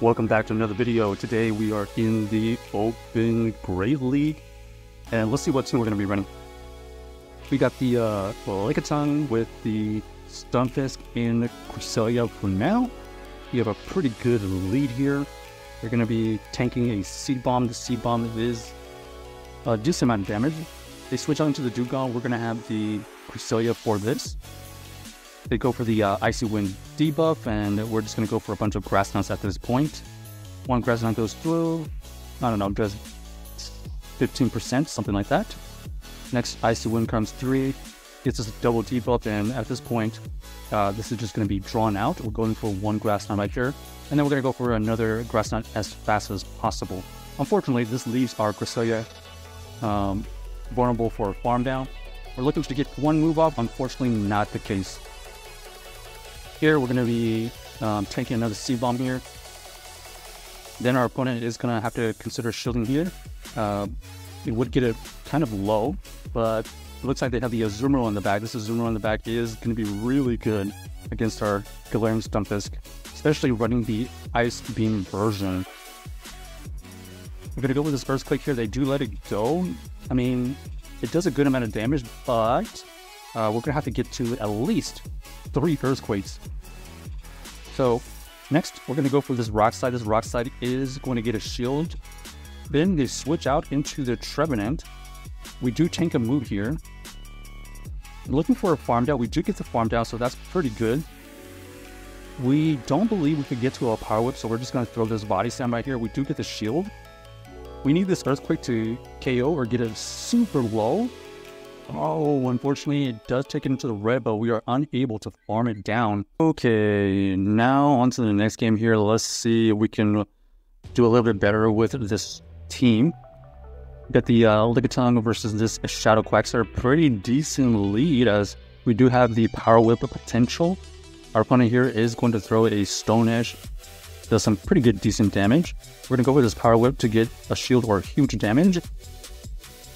Welcome back to another video. Today we are in the Open Great League, and let's see what team we're going to be running. We got the Lickitung with the Stunfisk and Cresselia for now. We have a pretty good lead here. We're going to be tanking a Seed Bomb. The Seed Bomb is a decent amount of damage. They switch out into the Dugong. We're going to have the Cresselia for this. They go for the Icy Wind debuff, and we're just going to go for a bunch of Grass Knot at this point. One Grass Knot goes through, I don't know, just 15%, something like that. Next, Icy Wind comes through, gets us a double debuff, and at this point, this is just going to be drawn out. We're going for one Grass Knot right here, and then we're going to go for another Grass Knot as fast as possible. Unfortunately, this leaves our Cresselia vulnerable for a farm down. We're looking to get one move off, unfortunately not the case. Here we're going to be tanking another Seed Bomb here. Then our opponent is going to have to consider shielding here. It would get it kind of low, but it looks like they have the Azumarill in the back. This Azumarill in the back is going to be really good against our Galarian Stunfisk, especially running the Ice Beam version. We're going to go with this first click here. They do let it go. I mean, it does a good amount of damage, but we're going to have to get to at least 3 Earthquakes. So next, we're going to go for this Rock Slide. This Rock Slide is going to get a shield. Then they switch out into the Trevenant. We do tank a move here. Looking for a farm down. We do get the farm down, so that's pretty good. We don't believe we could get to a Power Whip, so we're just going to throw this Body Slam right here. We do get the shield. We need this Earthquake to KO or get it super low. Oh, unfortunately, it does take it into the red, but we are unable to farm it down. Okay, now on to the next game here. Let's see if we can do a little bit better with this team. We got the Lickitung versus this Shadow Quaxar. Pretty decent lead, as we do have the Power Whip potential. Our opponent here is going to throw a Stone Edge. Does some pretty good, decent damage. We're going to go with this Power Whip to get a shield or huge damage.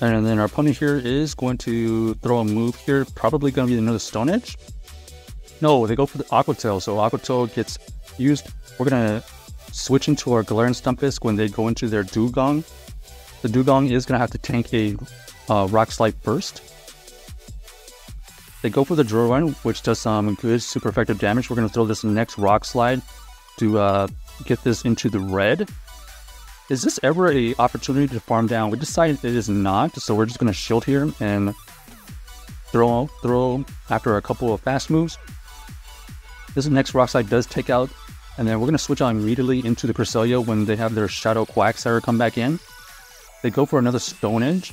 And then our opponent here is going to throw a move here. Probably going to be another Stone Edge. No, they go for the Aqua Tail. So Aqua Tail gets used. We're going to switch into our Galarian Stunfisk when they go into their Dugong. The Dugong is going to have to tank a Rock Slide first. They go for the Drill Run, which does some good, super effective damage. We're going to throw this next Rock Slide to get this into the red. Is this ever an opportunity to farm down? We decided it is not, so we're just going to shield here and throw after a couple of fast moves. This next Rock Slide does take out, and then we're going to switch on immediately into the Cresselia when they have their Shadow Quaxar come back in. They go for another Stone Edge.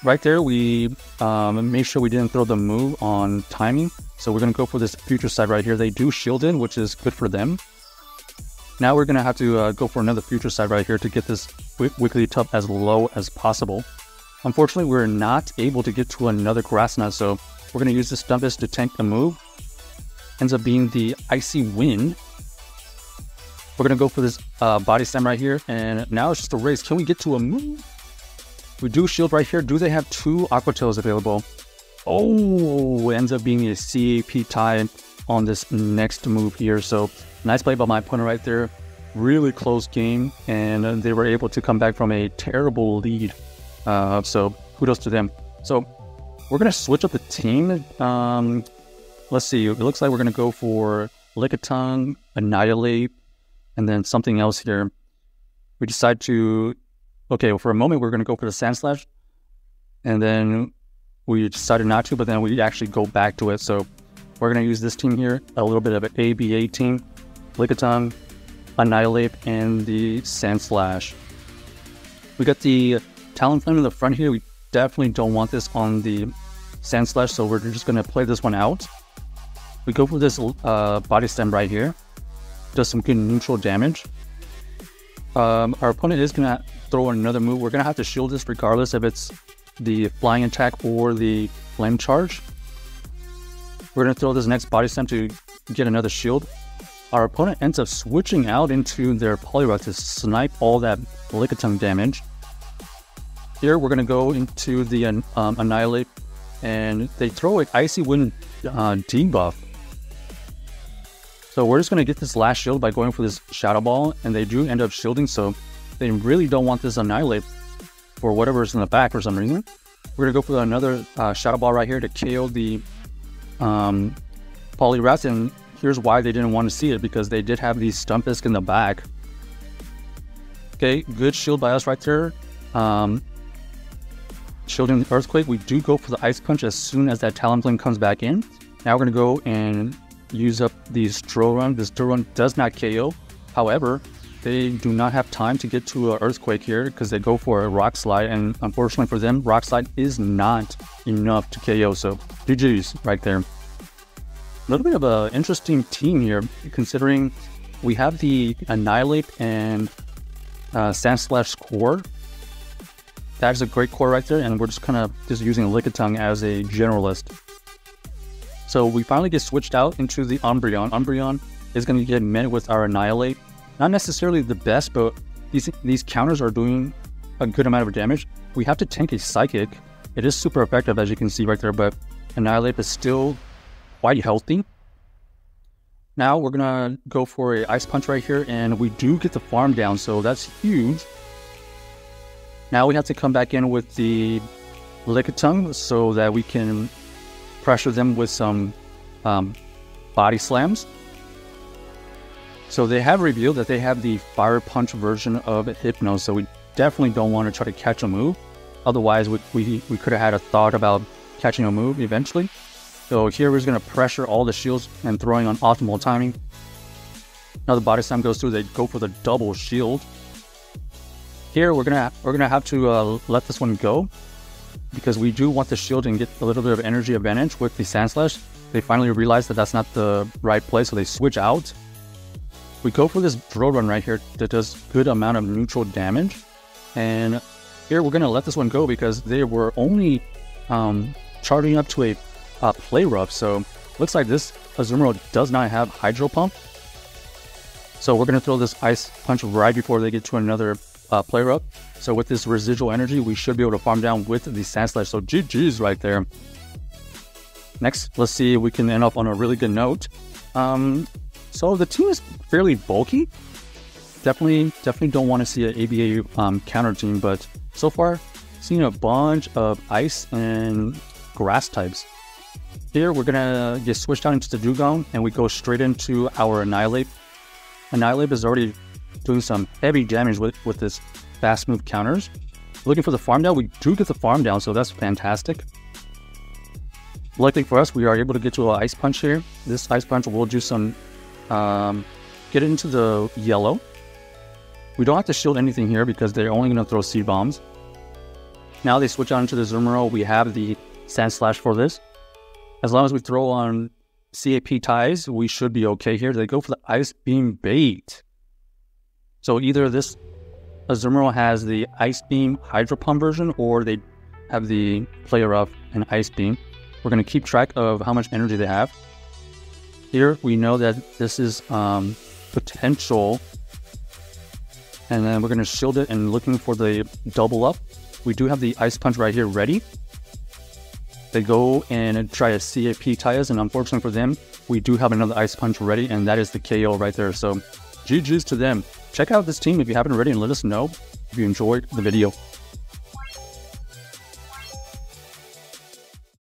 Right there, we made sure we didn't throw the move on timing, so we're going to go for this Future Side right here. They do shield in, which is good for them. Now we're going to have to go for another Future Side right here to get this Lickitung as low as possible. Unfortunately, we're not able to get to another Grass Knot, so we're going to use this Stunfisk to tank the move. Ends up being the Icy Wind. We're going to go for this Body Slam right here, and now it's just a race. Can we get to a move? We do shield right here. Do they have 2 Aqua Tails available? Oh, it ends up being a CAP tie on this next move here, so nice play by my opponent right there. Really close game, and they were able to come back from a terrible lead. So kudos to them. So we're going to switch up the team. Let's see. It looks like we're going to go for Lickitung, Annihilate, and then something else here. We decide to... Okay, well, for a moment, we're going to go for the Sand Slash. And then we decided not to, but then we actually go back to it. So we're going to use this team here, a little bit of an ABA team. Lickitung, Annihilate, and the Sand Slash. We got the Talonflame in the front here. We definitely don't want this on the Sand Slash, so we're just going to play this one out. We go for this Body Slam right here. Does some good neutral damage. Our opponent is going to throw another move. We're going to have to shield this regardless if it's the Flying Attack or the Flame Charge. We're going to throw this next Body Slam to get another shield. Our opponent ends up switching out into their Poliwrath to snipe all that Lickitung damage. Here we're going to go into the Annihilate, and they throw an Icy Wind debuff. So we're just going to get this last shield by going for this Shadow Ball, and they do end up shielding, so they really don't want this Annihilate for whatever's in the back for some reason. We're going to go for another Shadow Ball right here to KO the Poliwrath, and here's why they didn't want to see it, because they did have the Stunfisk in the back. Okay, good shield by us right there. Shielding the Earthquake. We do go for the Ice Punch as soon as that Talonflame comes back in. Now we're going to go and use up the Drill Run. This Drill Run does not KO. However, they do not have time to get to an Earthquake here because they go for a Rock Slide, and unfortunately for them, Rock Slide is not enough to KO, so GG's right there. A little bit of an interesting team here, considering we have the Annihilate and Sandslash core. That is a great core right there, and we're just kind of using Lickitung as a generalist. So we finally get switched out into the Umbreon. Umbreon is going to get met with our Annihilate. Not necessarily the best, but these counters are doing a good amount of damage. We have to tank a Psychic. It is super effective, as you can see right there, but Annihilate is still quite healthy. Now we're going to go for a Ice Punch right here, and we do get the farm down, so that's huge. Now we have to come back in with the Lickitung so that we can pressure them with some Body Slams. So they have revealed that they have the Fire Punch version of Hypno, so we definitely don't want to try to catch a move. Otherwise, we could have had a thought about catching a move eventually. So here we're just going to pressure all the shields and throwing on optimal timing. Now the Body Slam goes through, they go for the double shield. Here we're gonna have to let this one go, because we do want the shield and get a little bit of energy advantage with the Sandslash. They finally realize that that's not the right play, so they switch out. We go for this Drill Run right here that does good amount of neutral damage, and here we're gonna let this one go because they were only charging up to a Play Rough. So looks like this Azumarill does not have Hydro Pump, so we're gonna throw this Ice Punch right before they get to another Play Rough. So with this residual energy, we should be able to farm down with the Sandslash. So GG's right there. Next, let's see if we can end up on a really good note. So the team is fairly bulky. Definitely don't want to see an ABA counter team, but so far, seeing a bunch of Ice and Grass types. Here, we're gonna get switched out into the Dugong, and we go straight into our Annihilate. Annihilate is already doing some heavy damage with this fast move counters. Looking for the farm down. We do get the farm down, so that's fantastic. Luckily for us, we are able to get to an Ice Punch here. This Ice Punch will do some get into the yellow. We don't have to shield anything here because they're only going to throw Seed Bombs. Now they switch on into the Azumarill. We have the Sandslash for this. As long as we throw on CAP ties, we should be okay here. They go for the Ice Beam Bait. So either this Azumarill has the Ice Beam Hydro Pump version, or they have the Play Rough and Ice Beam. We're going to keep track of how much energy they have. Here we know that this is potential, and then we're going to shield it and looking for the double up. We do have the Ice Punch right here ready. They go and try to CAP tie us, and unfortunately for them, we do have another Ice Punch ready, and that is the KO right there. So GG's to them. Check out this team if you haven't already, and let us know if you enjoyed the video.